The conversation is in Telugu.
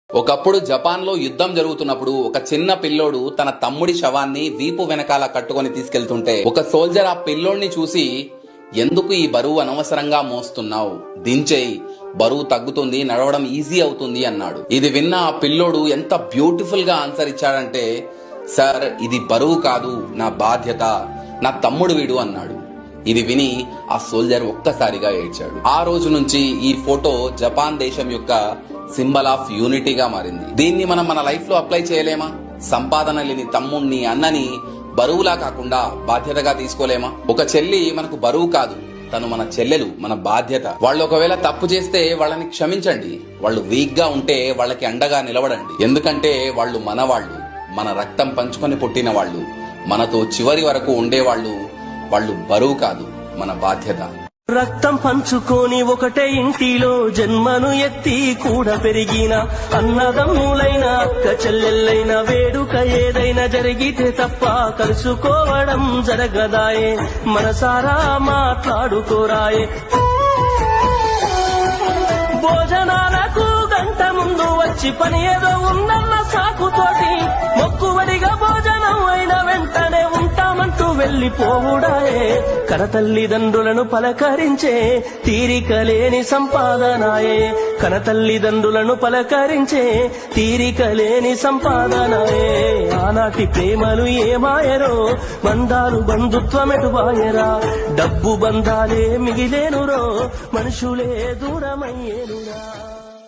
ఒకప్పుడు జపాన్ లో యుద్ధం జరుగుతున్నప్పుడు ఒక చిన్న పిల్లోడు తన తమ్ముడి శవాన్ని వీపు వెనకాల కట్టుకొని తీసుకెళ్తుంటే ఒక సోల్జర్ ఆ పిల్లోడిని చూసి, ఎందుకు ఈ బరువు అనవసరంగా మోస్తున్నావు, దించేయి, బరువు తగ్గుతుంది, నడవడం ఈజీ అవుతుంది అన్నాడు. ఇది విన్న ఆ పిల్లోడు ఎంత బ్యూటిఫుల్ గా ఆన్సర్ ఇచ్చాడంటే, సార్ ఇది బరువు కాదు, నా బాధ్యత, నా తమ్ముడు వీడు అన్నాడు. ఇది విని ఆ సోల్జర్ ఒక్కసారిగా ఏడ్చాడు. ఆ రోజు నుంచి ఈ ఫోటో జపాన్ దేశం యొక్క సింబల్ ఆఫ్ యూనిటీగా మారింది. దీన్ని మనం మన లైఫ్ లో అప్లై చేయలేమా? సంపాదన లేని తమ్ముణ్ణి, అన్నని బరువులా కాకుండా బాధ్యతగా తీసుకోలేమా? ఒక చెల్లి మనకు బరువు కాదు, తను మన చెల్లెలు, మన బాధ్యత. వాళ్ళు ఒకవేళ తప్పు చేస్తే వాళ్ళని క్షమించండి. వాళ్ళు వీక్ గా ఉంటే వాళ్ళకి అండగా నిలబడండి. ఎందుకంటే వాళ్ళు మనవాళ్ళు, మన రక్తం పంచుకొని పుట్టిన వాళ్ళు, మనతో చివరి వరకు ఉండేవాళ్ళు. వాళ్ళు బరువు కాదు, మన బాధ్యత. రక్తం పంచుకొని ఒకటే ఇంటిలో జన్మను ఎత్తి కూడా పెరిగిన అన్నదమ్ములైన అక్క చెల్లెళ్ళైన వేడుక ఏదైనా జరిగితే తప్ప కలుసుకోవడం జరగదాయే. మనసారా మాట్లాడుకోరాయే. భోజనాలకు గంట ముందు వచ్చి పని ఏదో ఉందన్న సాకుతోటి మొక్కువడిగా భోజనం అయిన వెంటనే ఉంటామంటూ వెళ్లిపోవుడాయే. కనతల్లిదండ్రులను పలకరించే తీరిక లేని సంపాదనాయే. కనతల్లిదండ్రులను పలకరించే తీరిక లేని సంపాదనాయే. ఆనాటి ప్రేమలు ఏమాయరో, బంధాలు బంధుత్వమెటుబాయరా. డబ్బు బంధాలే మిగిలేనురో, మనుషులే దూరమయ్యేనురా.